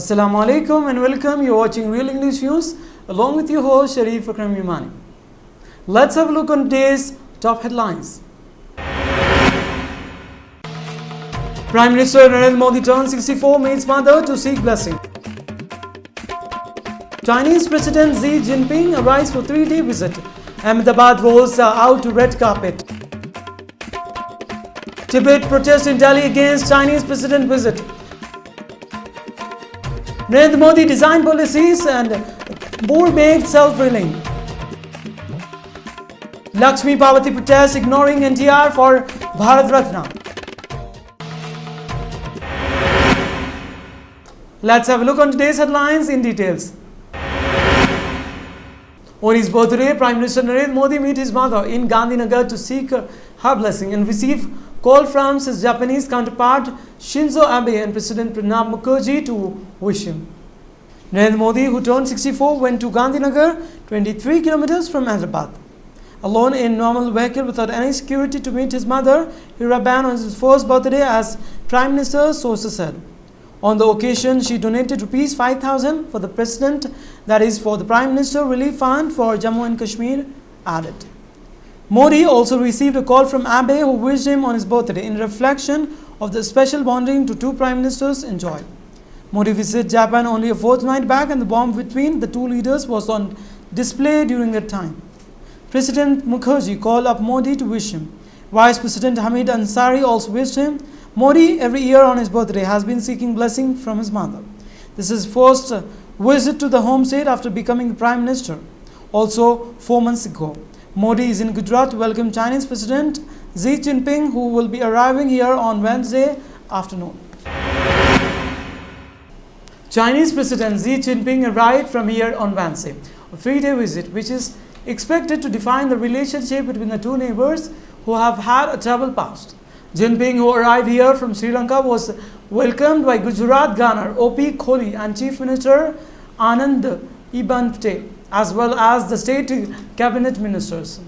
Assalamu alaikum and welcome. You're watching Real English News along with your host Sharif Akram Yamani. Let's have a look on today's top headlines. Prime Minister Narendra Modi turned 64, meets mother to seek blessing. Chinese President Xi Jinping arrives for 3-day visit. Ahmedabad rolls out to red carpet. Tibet protests in Delhi against Chinese President visit. Narendra Modi designed policies and more made self-willing. Lakshmi Parvati protests ignoring NTR for Bharat Ratna. Let's have a look on today's headlines in details. On his birthday, Prime Minister Narendra Modi met his mother in Gandhinagar to seek her blessing and receive call from his Japanese counterpart Shinzo Abe and President Pranab Mukherjee to wish him. Narendra Modi, who turned 64, went to Gandhinagar, 23 kilometers from Ahmedabad. Alone in normal vehicle without any security to meet his mother, Hiraban, on his first birthday as Prime Minister, sources said. On the occasion, she donated Rs 5,000 for the President, that is for the Prime Minister Relief Fund for Jammu and Kashmir, added. Modi also received a call from Abe, who wished him on his birthday in reflection of the special bonding the two Prime Ministers enjoyed. Modi visited Japan only a fortnight back and the bond between the two leaders was on display during that time. President Mukherjee called up Modi to wish him. Vice President Hamid Ansari also wished him. Modi, every year on his birthday, has been seeking blessing from his mother. This is his first visit to the home state after becoming the Prime Minister. Also, 4 months ago, Modi is in Gujarat to welcome Chinese President Xi Jinping, who will be arriving here on Wednesday afternoon. Chinese President Xi Jinping arrived from here on Wednesday, a 3-day visit which is expected to define the relationship between the two neighbors who have had a troubled past. Jinping, who arrived here from Sri Lanka, was welcomed by Gujarat Governor O.P. Kohli and Chief Minister Anand Iban Patel, as well as the state cabinet ministers.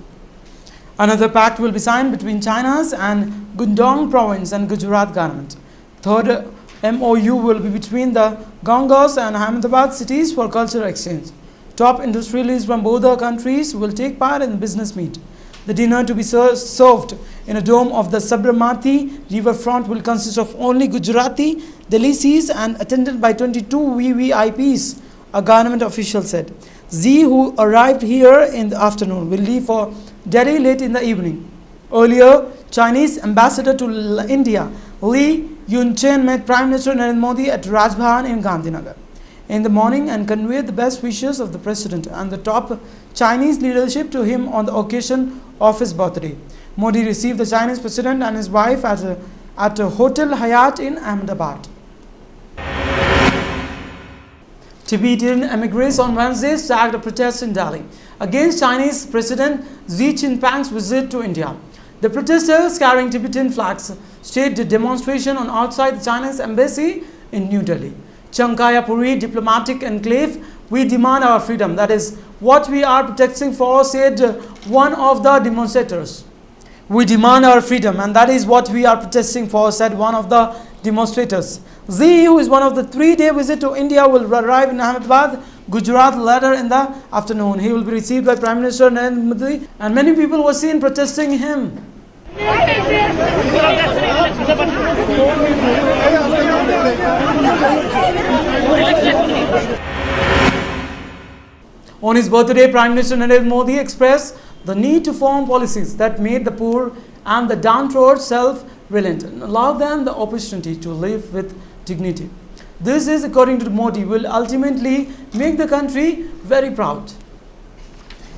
Another pact will be signed between China's and Gundong province and Gujarat government. Third MOU will be between the Ganges and Ahmedabad cities for cultural exchange. Top industrialists from both the countries will take part in the business meet. The dinner, to be served in a dome of the Sabarmati riverfront, will consist of only Gujarati delicacies and attended by 22 VVIPs, a government official said. Xi, who arrived here in the afternoon, will leave for Delhi late in the evening. Earlier, Chinese ambassador to India, Li Yunchen, met Prime Minister Narendra Modi at Raj Bhavan in Gandhinagar in the morning and conveyed the best wishes of the President and the top Chinese leadership to him on the occasion of his birthday. Modi received the Chinese President and his wife at a Hotel Hyatt in Ahmedabad. Tibetan emigres on Wednesday staged a protest in Delhi against Chinese President Xi Jinping's visit to India. The protesters, carrying Tibetan flags, staged a demonstration on outside the Chinese embassy in New Delhi. Chankaya Puri diplomatic enclave, we demand our freedom. That is what we are protesting for, said one of the demonstrators. We demand our freedom, and that is what we are protesting for, said one of the demonstrators. Xi, who is one of the 3-day visit to India, will arrive in Ahmedabad, Gujarat later in the afternoon. He will be received by Prime Minister Narendra Modi, and many people were seen protesting him. On his birthday, Prime Minister Narendra Modi expressed the need to form policies that made the poor and the downtrodden self-reliant and allow them the opportunity to live with dignity. This is, according to Modi, will ultimately make the country very proud.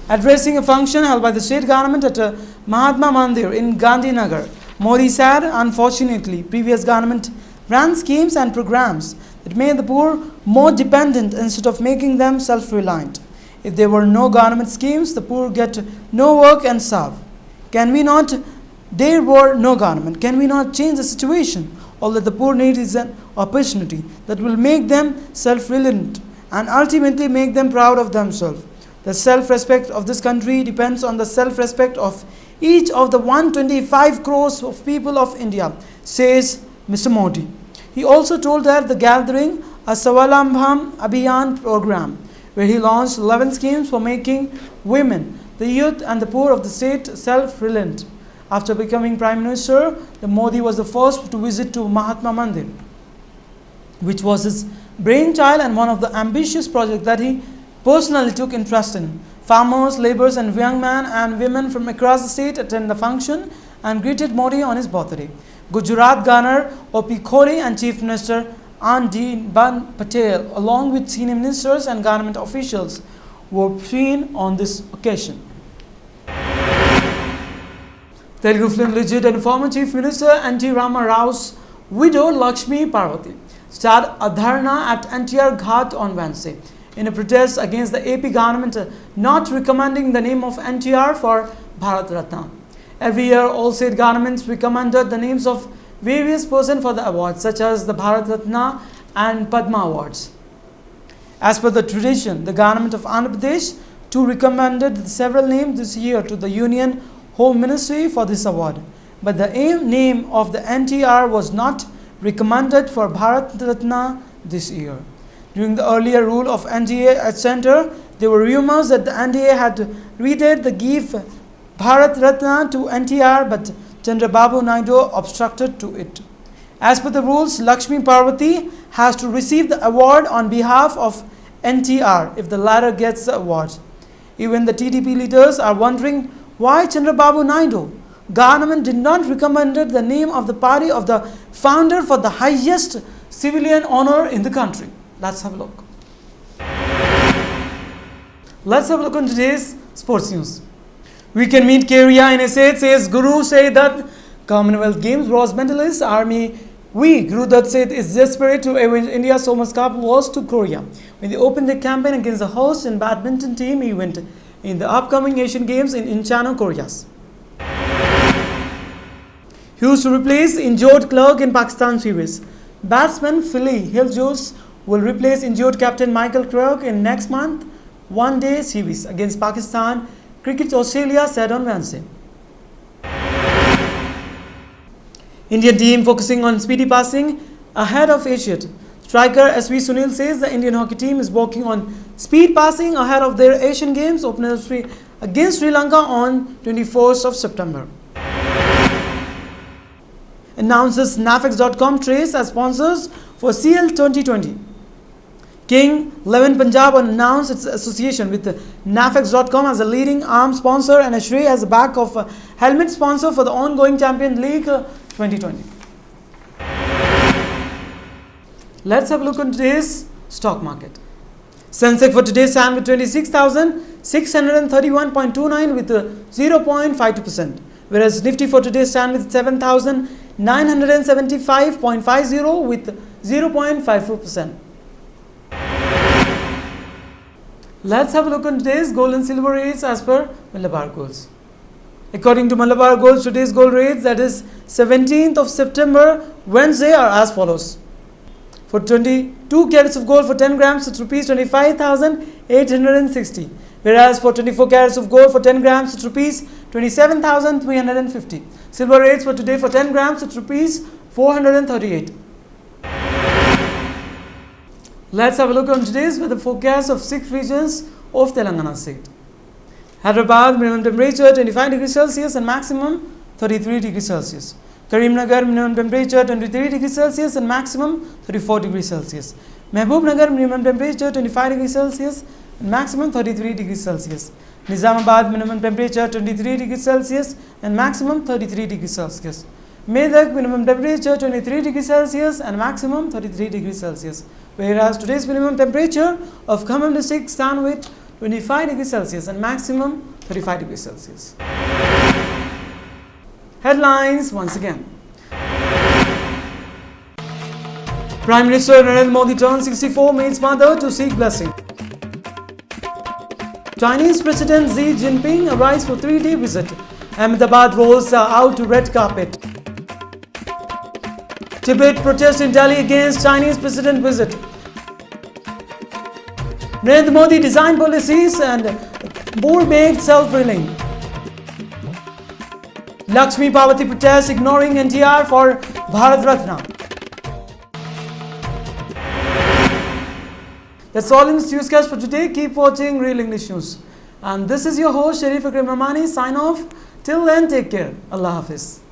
Addressing a function held by the state government at Mahatma Mandir in Gandhinagar, Modi said, unfortunately, previous government ran schemes and programs that made the poor more dependent instead of making them self-reliant. If there were no government schemes, the poor get no work and starve. There were no government. Can we not change the situation? All that the poor need is an opportunity that will make them self-reliant and ultimately make them proud of themselves. The self-respect of this country depends on the self-respect of each of the 125 crores of people of India, says Mr. Modi. He also told her the gathering a Sawalambham Abhiyan program, where he launched 11 schemes for making women, the youth and the poor of the state self-reliant. After becoming Prime Minister, the Modi was the first to visit to Mahatma Mandir, which was his brainchild and one of the ambitious projects that he personally took interest in. Farmers, laborers and young men and women from across the state attended the function and greeted Modi on his birthday. Gujarat Governor O.P. Khori and Chief Minister Anandibhan Patel, along with senior ministers and government officials, were seen on this occasion. Telugu film legend and former Chief Minister N.T. Rama Rao's widow Lakshmi Parvati started a dharna at NTR Ghat on Wednesday in a protest against the AP government not recommending the name of NTR for Bharat Ratna. Every year, all state governments recommended the names of various persons for the awards, such as the Bharat Ratna and Padma Awards. As per the tradition, the government of Andhra Pradesh too recommended several names this year to the Union Home Ministry for this award. But the name of the NTR was not recommended for Bharat Ratna this year. During the earlier rule of NDA at center, there were rumors that the NDA had read the gift Bharat Ratna to NTR, but Chandrababu Naidu obstructed to it. As per the rules, Lakshmi Parvati has to receive the award on behalf of NTR if the latter gets the award. Even the TDP leaders are wondering why Chandrababu Naidu government did not recommend the name of the party of the founder for the highest civilian honor in the country. Let's have a look. Let's have a look on today's sports news. We can meet Keria in essay, says Guru said that Commonwealth Games bronze medalist Army Guru Dutt Seth is desperate to avenge India's Thomas Cup loss to Korea when they opened their campaign against the host and badminton team event in the upcoming Asian Games in Incheon, Korea. He was to replace injured Clark in Pakistan series. Batsman Philly Hilljones will replace injured captain Michael Clark in next month one-day series against Pakistan, Cricket Australia said on Wednesday. Indian team focusing on speedy passing ahead of Asiad. Striker SV Sunil says the Indian hockey team is working on speed passing ahead of their Asian Games openers against Sri Lanka on 21st of September. Announces Nafex.com trace as sponsors for CL 2020. King 11 Punjab announced its association with Nafex.com as a leading arms sponsor and Shrey as a back of a helmet sponsor for the ongoing Champions League 2020. Let's have a look on today's stock market. Sensex for today stand with 26,631.29 with 0.52%, whereas Nifty for today stand with 7,975.50 with 0.54%. Let's have a look on today's gold and silver rates as per Malabar Golds. According to Malabar Golds, today's gold rates, that is 17th of September, Wednesday, are as follows. For 22 carats of gold for 10 grams, it's rupees 25,860. Whereas for 24 carats of gold for 10 grams, it's rupees 27,350. Silver rates for today for 10 grams, it's rupees 438. Let's have a look on today's weather forecast of 6 regions of Telangana state. Hyderabad, minimum temperature 25 degrees Celsius and maximum 33 degrees Celsius. Karimnagar, minimum temperature 23 degrees Celsius and maximum 34 degrees Celsius. Mehbubnagar, minimum temperature 25 degrees Celsius and maximum 33 degrees Celsius. Nizamabad, minimum temperature 23 degrees Celsius and maximum 33 degrees Celsius. Medak, minimum temperature 23 degrees Celsius and maximum 33 degrees Celsius. Whereas today's minimum temperature of Khammam district stand with 25 degrees Celsius and maximum 35 degrees Celsius. Headlines once again. Prime Minister Narendra Modi turned 64, meets mother to seek blessing. Chinese President Xi Jinping arrives for 3-day visit. Ahmedabad rolls out to red carpet. Tibet protests in Delhi against Chinese President visit. Narendra Modi designed policies and more made self-willing. Lakshmi Parvati protests ignoring NTR for Bharat Ratna. That's all in this newscast for today. Keep watching Real English News. And this is your host Sharif Akram Ramani. Sign off. Till then, take care. Allah Hafiz.